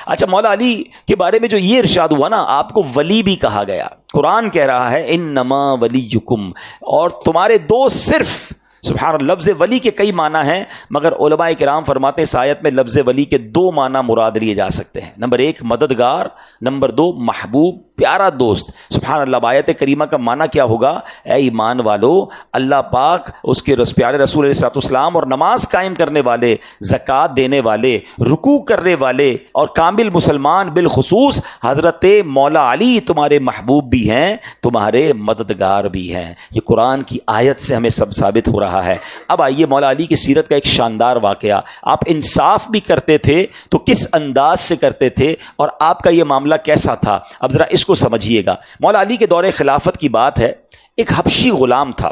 اچھا مولا علی کے بارے میں جو یہ ارشاد ہوا نا، آپ کو ولی بھی کہا گیا. قرآن کہہ رہا ہے انما ولیکم، اور تمہارے دوست صرف. سبحان اللہ. لفظ ولی کے کئی معنی ہیں، مگر علماء کرام فرماتے ہیں اس آیت میں لفظ ولی کے دو معنی مراد لیے جا سکتے ہیں. نمبر ایک مددگار، نمبر دو محبوب، پیارا دوست. سبحان اللہ. آیت کریمہ کا معنی کیا ہوگا؟ اے ایمان والو، اللہ پاک، اس کے پیارے رسول علیہ الصلوۃ والسلام، اور نماز قائم کرنے والے، زکوٰۃ دینے والے، رکوع کرنے والے، اور کامل مسلمان بالخصوص حضرت مولا علی تمہارے محبوب بھی ہیں، تمہارے مددگار بھی ہیں. یہ قرآن کی آیت سے ہمیں سب ثابت ہو رہا ہے. اب آئیے مولا علی کی سیرت کا ایک شاندار واقعہ. آپ انصاف بھی کرتے تھے تو کس انداز سے کرتے تھے، اور آپ کا یہ معاملہ کیسا تھا؟ اب ذرا اس کو سمجھیے گا. مولا علی کے دور خلافت کی بات ہے. ایک حبشی غلام تھا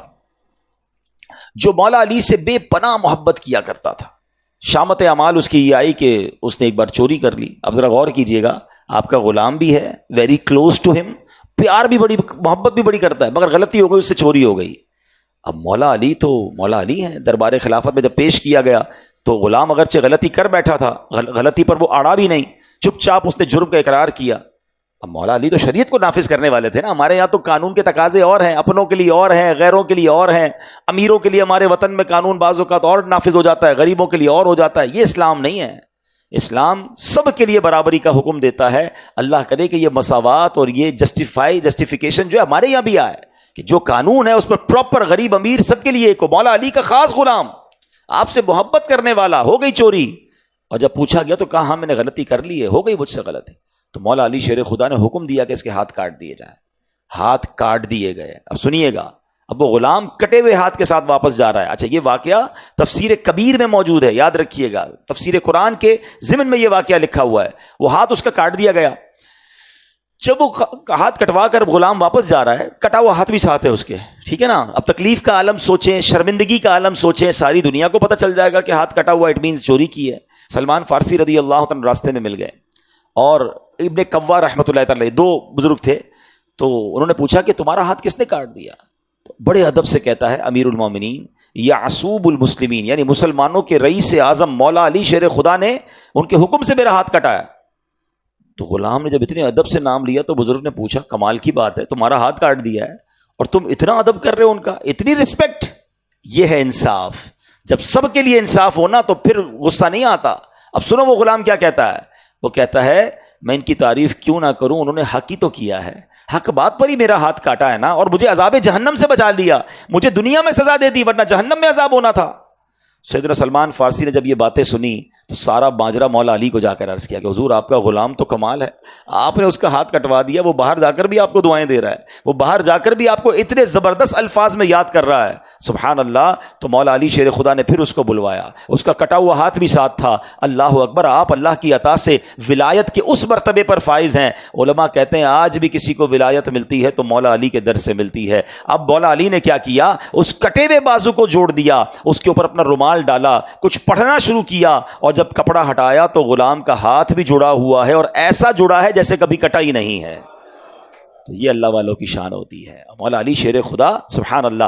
جو مولا علی سے بے پناہ محبت کیا کرتا تھا. شامت اعمال اس کی یہ آئی کہ اس نے ایک بار چوری کر لی. اب ذرا غور کیجئے گا، آپ کا غلام بھی ہے، ویری کلوز ٹو ہم، پیار بھی بڑی، محبت بھی بڑی کرتا ہے، مگر غلطی ہو گئی، اس سے چوری ہو گئی. اب مولا علی تو مولا علی ہیں. دربار خلافت میں جب پیش کیا گیا تو غلام اگرچہ غلطی کر بیٹھا تھا، غلطی پر وہ اڑا بھی نہیں، چپ چاپ اس نے جرم کا اقرار کیا. اب مولا علی تو شریعت کو نافذ کرنے والے تھے نا. ہمارے یہاں تو قانون کے تقاضے اور ہیں، اپنوں کے لیے اور ہیں، غیروں کے لیے اور ہیں. امیروں کے لیے ہمارے وطن میں قانون بعض اوقات اور نافذ ہو جاتا ہے، غریبوں کے لیے اور ہو جاتا ہے. یہ اسلام نہیں ہے. اسلام سب کے لیے برابری کا حکم دیتا ہے. اللہ کرے کہ یہ مساوات اور یہ جسٹیفیکیشن جو ہے ہمارے یہاں بھی آئے کہ جو قانون ہے اس پر پراپر غریب امیر سب کے لیے ایک ہو. مولا علی کا خاص غلام، آپ سے محبت کرنے والا، ہو گئی چوری، اور جب پوچھا گیا تو کہا ہاں میں نے غلطی کر لی ہے، ہو گئی مجھ سے غلطی. تو مولا علی شیر خدا نے حکم دیا کہ اس کے ہاتھ کاٹ دیے جائیں. ہاتھ کاٹ دیے گئے. اب سنیے گا، اب وہ غلام کٹے ہوئے ہاتھ کے ساتھ واپس جا رہا ہے. اچھا یہ واقعہ تفسیر کبیر میں موجود ہے، یاد رکھیے گا. تفسیر قرآن کے ضمن میں یہ واقعہ لکھا ہوا ہے. وہ ہاتھ اس کا کاٹ دیا گیا. جب وہ ہاتھ کٹوا کر غلام واپس جا رہا ہے، کٹا ہوا ہاتھ بھی ساتھ ہے اس کے، ٹھیک ہے نا. اب تکلیف کا عالم سوچیں، شرمندگی کا عالم سوچیں. ساری دنیا کو پتہ چل جائے گا کہ ہاتھ کٹا ہوا، اٹ مینز چوری کی ہے. سلمان فارسی رضی اللہ عنہ راستے میں مل گئے، اور ابن قوا رحمۃ اللہ تعالی، دو بزرگ تھے. تو انہوں نے پوچھا کہ تمہارا ہاتھ کس نے کاٹ دیا؟ تو بڑے ادب سے کہتا ہے امیر المومنین یعصوب المسلمین، یعنی مسلمانوں کے رئیس اعظم مولا علی شیر خدا نے ان کے حکم سے میرا ہاتھ کٹایا. تو غلام نے جب اتنے ادب سے نام لیا تو بزرگ نے پوچھا کمال کی بات ہے، تمہارا ہاتھ کاٹ دیا ہے اور تم اتنا ادب کر رہے ہو ان کا، اتنی رسپیکٹ. یہ ہے انصاف. جب سب کے لیے انصاف ہونا تو پھر غصہ نہیں آتا. اب سنو وہ غلام کیا کہتا ہے. وہ کہتا ہے میں ان کی تعریف کیوں نہ کروں، انہوں نے حق ہی تو کیا ہے، حق بات پر ہی میرا ہاتھ کاٹا ہے نا، اور مجھے عذاب جہنم سے بچا لیا. مجھے دنیا میں سزا دے دی ورنہ جہنم میں عذاب ہونا تھا. سیدنا سلمان فارسی نے جب یہ باتیں سنی تو سارا ماجرا مولا علی کو جا کر عرض کیا کہ حضور آپ کا غلام تو کمال ہے، آپ نے اس کا ہاتھ کٹوا دیا، وہ باہر جا کر بھی آپ کو دعائیں دے رہا ہے، وہ باہر جا کر بھی آپ کو اتنے زبردست الفاظ میں یاد کر رہا ہے. سبحان اللہ. تو مولا علی شیر خدا نے پھر اس کو بلوایا، اس کا کٹا ہوا ہاتھ بھی ساتھ تھا. اللہ اکبر. آپ اللہ کی عطا سے ولایت کے اس مرتبے پر فائز ہیں. علماء کہتے ہیں آج بھی کسی کو ولایت ملتی ہے تو مولا علی کے در سے ملتی ہے. اب مولا علی نے کیا کیا، اس کٹے ہوئے بازو کو جوڑ دیا، اس کے اوپر اپنا رومال ڈالا، کچھ پڑھنا شروع کیا، اور جب کپڑا ہٹایا تو غلام کا ہاتھ بھی جڑا ہوا ہے، اور ایسا جڑا ہے جیسے کبھی کٹا ہی نہیں ہے. تو یہ اللہ والوں کی شان ہوتی ہے. مولا علی شیر خدا. سبحان اللہ.